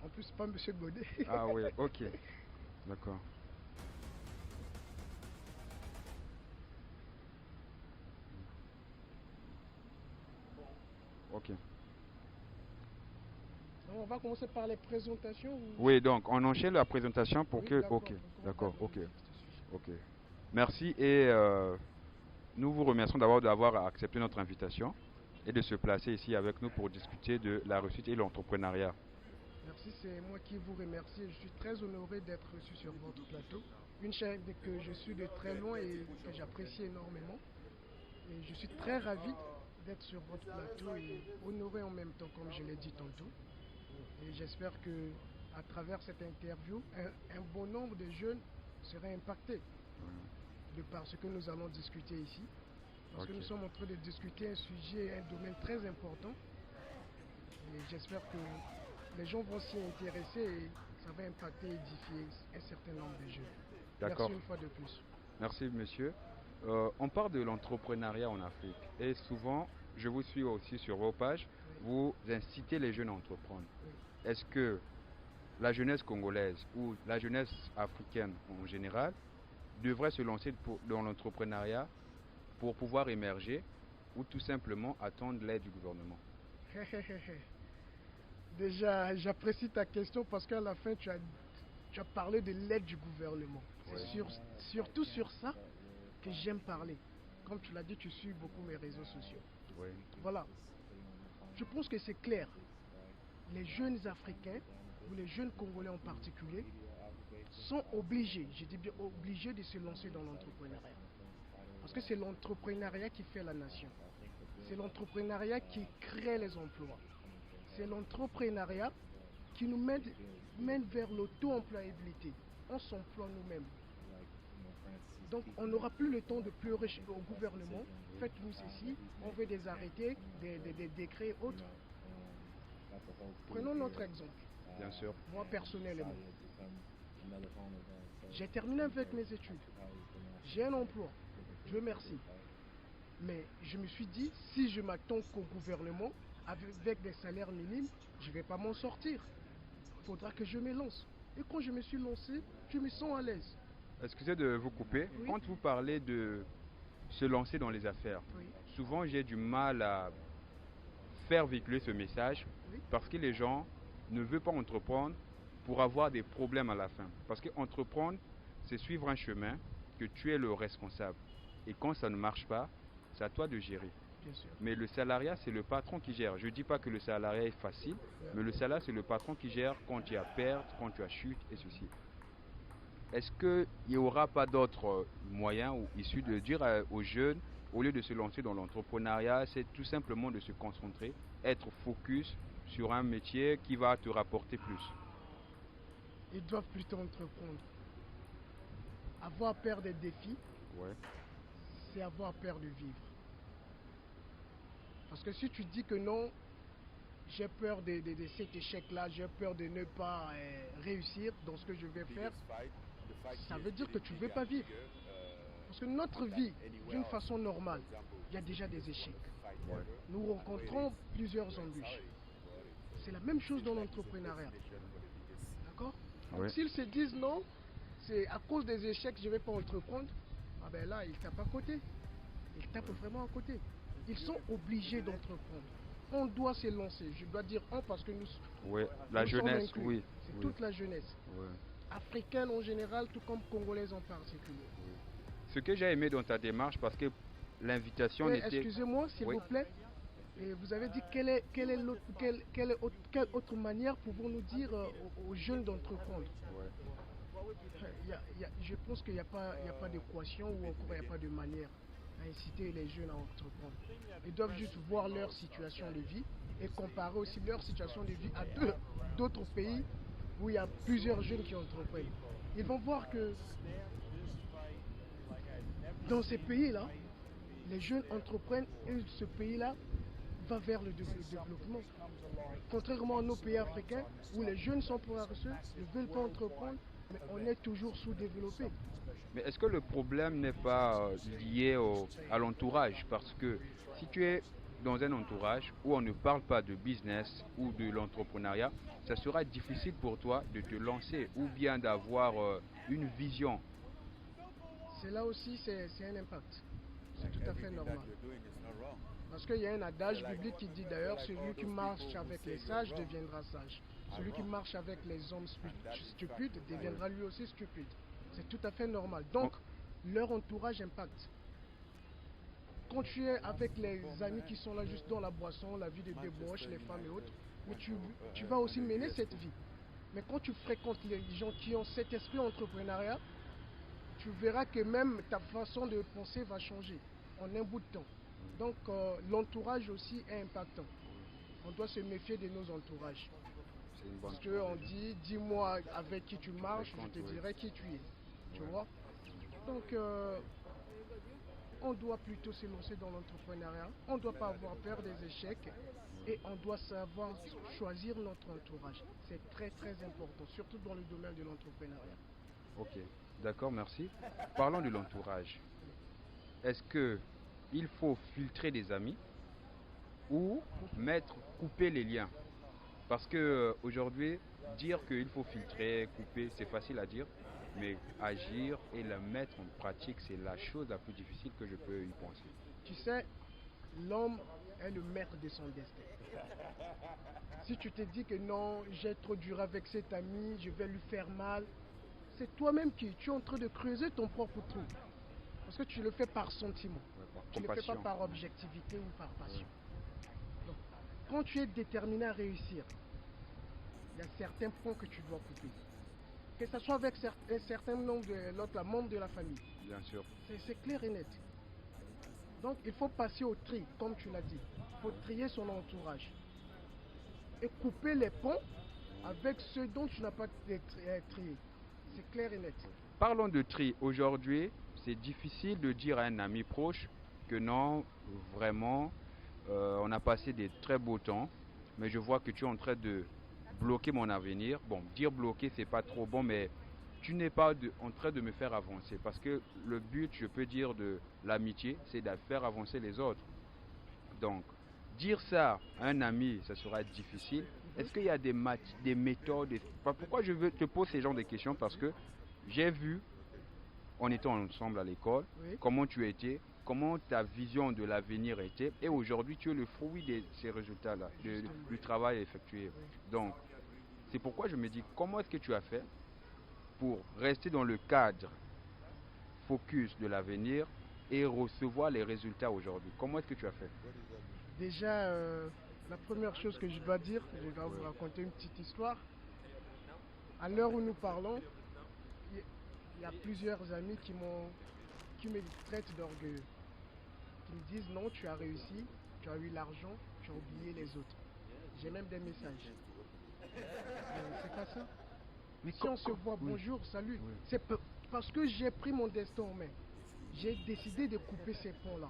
En plus, pas Monsieur Godet. Ah oui, ok, d'accord. Ok. Alors, on va commencer par les présentations. Oui, donc on enchaîne la présentation pour Oui, que... Ok, d'accord. Donc, on va d'accord, dans le ok, vif du sujet. ok. Merci et nous vous remercions d'abord d'avoir accepté notre invitation et de se placer ici avec nous pour discuter de la réussite et l'entrepreneuriat. Merci, c'est moi qui vous remercie. Je suis très honoré d'être reçu sur votre plateau. Une chaîne que je suis de très loin et que j'apprécie énormément. Et je suis très ravi d'être sur votre plateau et honoré en même temps, comme je l'ai dit tantôt. Et j'espère que à travers cette interview, un bon nombre de jeunes seraient impactés de par ce que nous allons discuter ici. Parce que Ok. nous sommes en train de discuter un sujet, un domaine très important. Et j'espère que les gens vont s'y intéresser et ça va impacter et édifier un certain nombre de jeunes. Merci D'accord. une fois de plus. Merci, monsieur. On parle de l'entrepreneuriat en Afrique et souvent, je vous suis aussi sur vos pages, Oui, vous incitez les jeunes à entreprendre. oui. Est-ce que la jeunesse congolaise ou la jeunesse africaine en général devrait se lancer dans l'entrepreneuriat pour pouvoir émerger ou tout simplement attendre l'aide du gouvernement? Déjà, j'apprécie ta question parce qu'à la fin, tu as parlé de l'aide du gouvernement. Oui. Surtout sur ça que j'aime parler. Comme tu l'as dit, tu suis beaucoup mes réseaux sociaux. Oui. Voilà. Je pense que c'est clair. Les jeunes Africains, ou les jeunes Congolais en particulier, sont obligés, je dis bien obligés de se lancer dans l'entrepreneuriat. Parce que c'est l'entrepreneuriat qui fait la nation. C'est l'entrepreneuriat qui crée les emplois. C'est l'entrepreneuriat qui nous mène vers l'auto-employabilité. On s'emploie nous-mêmes. Donc on n'aura plus le temps de pleurer au gouvernement. Faites-nous ceci, on veut des arrêtés, des décrets autres. Prenons notre exemple. Bien sûr. Moi personnellement, j'ai terminé avec mes études. J'ai un emploi. Dieu merci. Mais je me suis dit, si je m'attends qu'au gouvernement, avec des salaires minimes, je ne vais pas m'en sortir. Il faudra que je me lance. Et quand je me suis lancé, je me sens à l'aise. Excusez de vous couper. Oui. Quand vous parlez de se lancer dans les affaires, Oui. souvent j'ai du mal à faire véhiculer ce message Oui. parce que les gens ne veulent pas entreprendre pour avoir des problèmes à la fin. Parce que entreprendre, c'est suivre un chemin que tu es le responsable. Et quand ça ne marche pas, c'est à toi de gérer. Bien sûr. Mais le salariat, c'est le patron qui gère. Je ne dis pas que le salariat est facile, mais le salariat, c'est le patron qui gère quand tu as perte, quand tu as chute et ceci. Est-ce qu'il n'y aura pas d'autres moyens ou issus de dire aux jeunes, au lieu de se lancer dans l'entrepreneuriat, c'est tout simplement de se concentrer, être focus sur un métier qui va te rapporter plus? Ils doivent plutôt entreprendre. Avoir peur des défis, Ouais, c'est avoir peur de vivre. Parce que si tu dis que non, j'ai peur de cet échec-là, j'ai peur de ne pas réussir dans ce que je vais faire, ça veut dire que tu ne veux pas vivre. Parce que notre vie, d'une façon normale, il y a déjà des échecs. ouais. Nous rencontrons plusieurs embûches. C'est la même chose dans l'entrepreneuriat. D'accord? Donc Oui. s'ils se disent non, c'est à cause des échecs que je ne vais pas entreprendre, ah ben là, ils tapent à côté. Ils tapent vraiment à côté. Ils sont obligés d'entreprendre. On doit se lancer. Je dois dire on parce que Oui, la nous sommes jeunesse, inclus. oui. C'est Oui, toute la jeunesse. oui, Africaine en général, tout comme congolaise en particulier. oui. Ce que j'ai aimé dans ta démarche, parce que l'invitation Et n'était... excusez-moi, s'il Oui. vous plaît. Et vous avez dit quelle autre manière pouvons-nous dire aux jeunes d'entreprendre. Ouais. Je pense qu'il n'y a pas d'équation ou encore il n'y a pas de manière à inciter les jeunes à entreprendre. Ils doivent juste voir leur situation de vie et comparer aussi leur situation de vie à d'autres pays où il y a plusieurs jeunes qui entreprennent. Ils vont voir que dans ces pays-là, les jeunes entreprennent et ce pays-là va vers le développement. Contrairement à nos pays africains où les jeunes sont paresseux, ne veulent pas entreprendre, mais on est toujours sous-développé. Mais est-ce que le problème n'est pas lié à l'entourage? Parce que si tu es dans un entourage où on ne parle pas de business ou de l'entrepreneuriat, ça sera difficile pour toi de te lancer ou bien d'avoir une vision. C'est là aussi, c'est un impact. C'est tout à fait normal. Parce qu'il y a un adage biblique qui dit d'ailleurs, celui qui marche avec les sages deviendra sage. Celui qui marche avec les hommes stupides deviendra lui aussi stupide. C'est tout à fait normal. Donc, leur entourage impacte. Quand tu es avec les amis qui sont là juste dans la boisson, la vie de débauche, les femmes et autres, mais tu vas aussi mener cette vie. Mais quand tu fréquentes les gens qui ont cet esprit entrepreneuriat, tu verras que même ta façon de penser va changer en un bout de temps. Donc l'entourage aussi est impactant. On doit se méfier de nos entourages. Parce qu'on dit, dis-moi avec qui tu marches, je te dirai qui tu es. Tu vois? Donc on doit plutôt se lancer dans l'entrepreneuriat. On ne doit pas avoir peur des échecs. Et on doit savoir choisir notre entourage. C'est très très important, surtout dans le domaine de l'entrepreneuriat. Ok, d'accord, merci. Parlons de l'entourage. Est-ce que il faut filtrer des amis ou couper les liens? Parce que aujourd'hui, dire qu'il faut filtrer, couper, c'est facile à dire, mais agir et la mettre en pratique, c'est la chose la plus difficile que je peux y penser. Tu sais, l'homme est le maître de son destin. Si tu te dis que non, j'ai trop dur avec cet ami, je vais lui faire mal, c'est toi-même qui tu es en train de creuser ton propre trou. Parce que tu le fais par sentiment. Tu ne le fais pas par objectivité ou par passion. Donc, quand tu es déterminé à réussir, il y a certains points que tu dois couper. Que ce soit avec un certain nombre de membres de la famille. Bien sûr. C'est clair et net. Donc il faut passer au tri, comme tu l'as dit. Il faut trier son entourage. Et couper les ponts avec ceux dont tu n'as pas trié. C'est clair et net. Parlons de tri. Aujourd'hui, c'est difficile de dire à un ami proche que non, vraiment, on a passé des très beaux temps, mais je vois que tu es en train de bloquer mon avenir. Bon, dire bloquer, c'est pas trop bon, mais tu n'es pas en train de me faire avancer. Parce que le but, je peux dire, de l'amitié, c'est de faire avancer les autres. Donc, dire ça à un ami, ça sera difficile. Est-ce qu'il y a des méthodes? Pourquoi je te pose ces genres de questions? Parce que j'ai vu, en étant ensemble à l'école, comment tu étais, comment ta vision de l'avenir était, et aujourd'hui tu es le fruit de ces résultats-là, du travail effectué. Donc, c'est pourquoi je me dis, comment est-ce que tu as fait pour rester dans le cadre focus de l'avenir et recevoir les résultats aujourd'hui? Comment est-ce que tu as fait? Déjà, la première chose que je dois dire, je vais vous raconter une petite histoire. À l'heure où nous parlons, il y a plusieurs amis qui me traitent d'orgueilleux. Qui me disent non, tu as réussi, tu as eu l'argent, tu as oublié les autres. J'ai même des messages. C'est pas ça. Mais si on se voit, bonjour, salut, c'est parce que j'ai pris mon destin en main. J'ai décidé de couper ces ponts-là.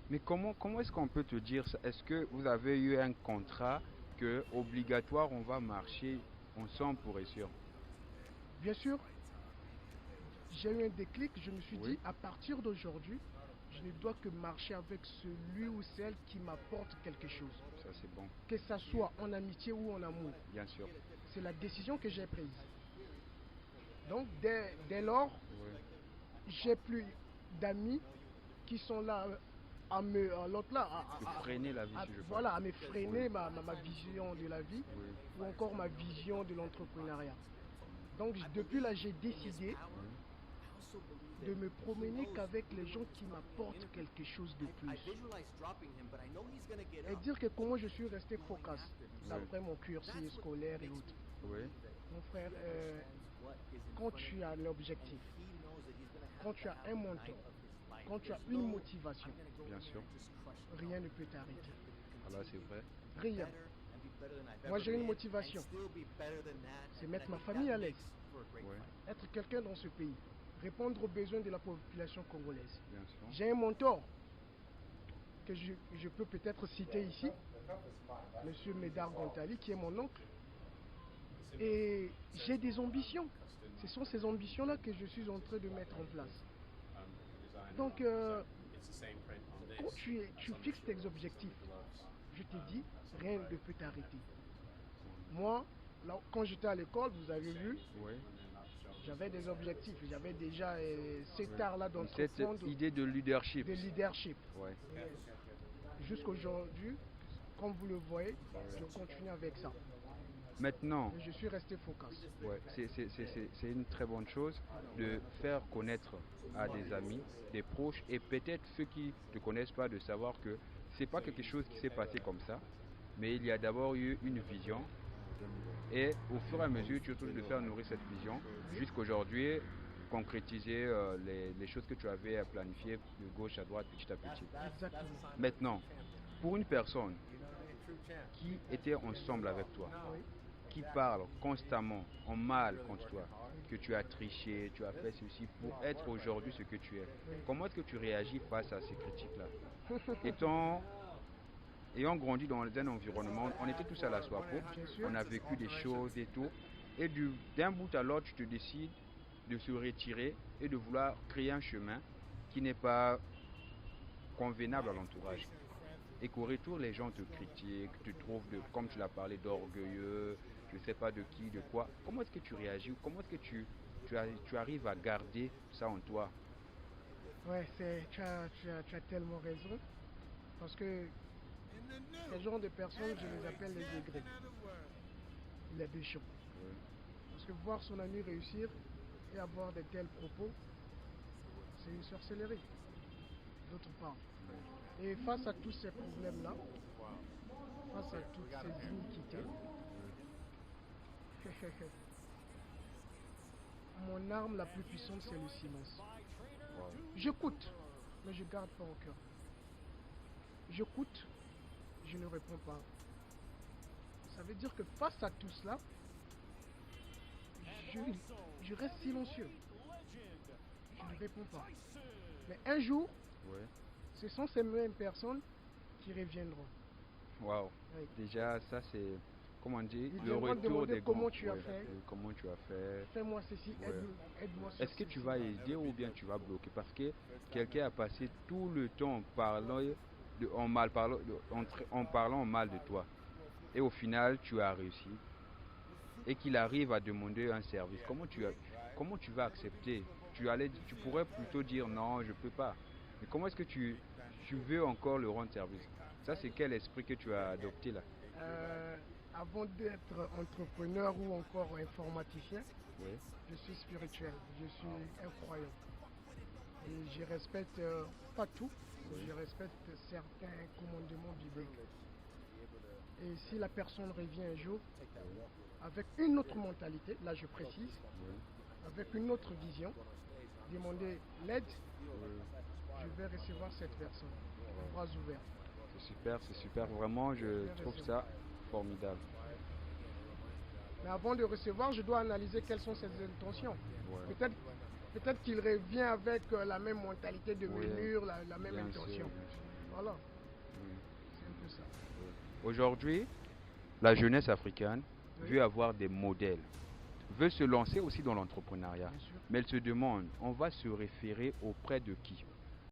Mais comment est-ce qu'on peut te dire ça? Est-ce que vous avez eu un contrat que obligatoire on va marcher ensemble pour réussir? Bien sûr, j'ai eu un déclic, je me suis dit à partir d'aujourd'hui, je ne dois que marcher avec celui ou celle qui m'apporte quelque chose. Ça c'est bon. Que ça soit en amitié ou en amour. Bien sûr. C'est la décision que j'ai prise. Donc dès lors, j'ai plus d'amis qui sont là à freiner la vie, à me freiner ma vision de la vie ou encore ma vision de l'entrepreneuriat. Donc depuis là, j'ai décidé de me promener qu'avec les gens qui m'apportent quelque chose de plus. Et dire que comment je suis resté focus après mon cursus scolaire et autres. Mon frère, quand tu as l'objectif, quand tu as un mentor, quand tu as une motivation, bien sûr, rien ne peut t'arrêter. Voilà, c'est vrai. Rien. Moi j'ai une motivation, c'est mettre ma famille à l'aise, être quelqu'un dans ce pays, répondre aux besoins de la population congolaise. J'ai un mentor que je peux peut-être citer ici, Monsieur Médard Gontali, qui est mon oncle. Et j'ai des ambitions. Ce sont ces ambitions-là que je suis en train de mettre en place. Donc, quand tu fixes tes objectifs, je te dis, rien ne peut t'arrêter. Moi, là, quand j'étais à l'école, vous avez vu, Ouais. j'avais des objectifs. J'avais déjà cet art-là Cette d'entreprendre, idée de leadership. de leadership. Ouais. Jusqu'aujourd'hui, comme vous le voyez, je continue avec ça. Maintenant, Et je suis resté focus. ouais, c'est une très bonne chose de faire connaître à des amis, des proches et peut-être ceux qui ne te connaissent pas de savoir que c'est pas quelque chose qui s'est passé comme ça, mais il y a d'abord eu une vision et au fur et à mesure tu es toujours de faire nourrir cette vision jusqu'aujourd'hui concrétiser les choses que tu avais planifiées de gauche à droite petit à petit. Exactement. Maintenant, pour une personne qui était ensemble avec toi, Oui. qui parle constamment en mal contre toi, que tu as triché, tu as fait ceci pour être aujourd'hui ce que tu es. Comment est-ce que tu réagis face à ces critiques-là? Ayant grandi dans un environnement, on était tous à la SWAPO, Bien sûr. on a vécu des choses et tout, et d'un bout à l'autre, tu te décides de se retirer et de vouloir créer un chemin qui n'est pas convenable à l'entourage. Et qu'au retour, les gens te critiquent, te trouvent, comme tu l'as parlé, d'orgueilleux, je ne sais pas de qui, de quoi. Comment est-ce que tu réagis? Comment est-ce que tu arrives à garder ça en toi? Ouais, tu as tellement raison. Parce que ces genre de personnes, je les appelle les degrés. Les déchants. Oui. Parce que voir son ami réussir et avoir de tels propos, c'est une sorcellerie, d'autre part. Et face à tous ces problèmes-là, face à toutes ces iniquités, mon arme la plus puissante, c'est le silence. Wow. J'écoute, mais je garde pas au cœur. J'écoute, je ne réponds pas. Ça veut dire que face à tout cela, je reste silencieux. Je ne réponds pas. Mais un jour, Ouais. ce sont ces mêmes personnes qui reviendront. Wow. Oui. Déjà, ça c'est, comment on dit, Ils le viendront retour demander des comment grands. tu as Ouais, fait. comment tu as fait. Fais-moi ceci, Ouais. aide-moi sur Est-ce que tu ceci. vas aider ou bien tu vas bloquer? Parce que quelqu'un a passé tout le temps en parlant mal de toi. Et au final, tu as réussi. Et qu'il arrive à demander un service. Comment tu vas accepter? Tu pourrais plutôt dire non, je ne peux pas. Mais comment est-ce que tu veux encore le rendre service? Ça, c'est quel esprit que tu as adopté là? Avant d'être entrepreneur ou encore informaticien, Oui. je suis spirituel, je suis un croyant. Et je respecte pas tout, je respecte certains commandements bibliques. Et si la personne revient un jour avec une autre mentalité, là je précise, avec une autre vision, demander l'aide, je vais recevoir cette personne, bras ouverts. C'est super, vraiment, je trouve ça formidable. Mais avant de recevoir, je dois analyser quelles sont ses intentions. Ouais. Peut-être qu'il revient avec la même mentalité de menure, la même Bien intention. sûr. Voilà, Oui. c'est un peu ça. Aujourd'hui, la jeunesse africaine Oui. veut avoir des modèles, veut se lancer aussi dans l'entrepreneuriat. Bien sûr. Mais elle se demande, on va se référer auprès de qui?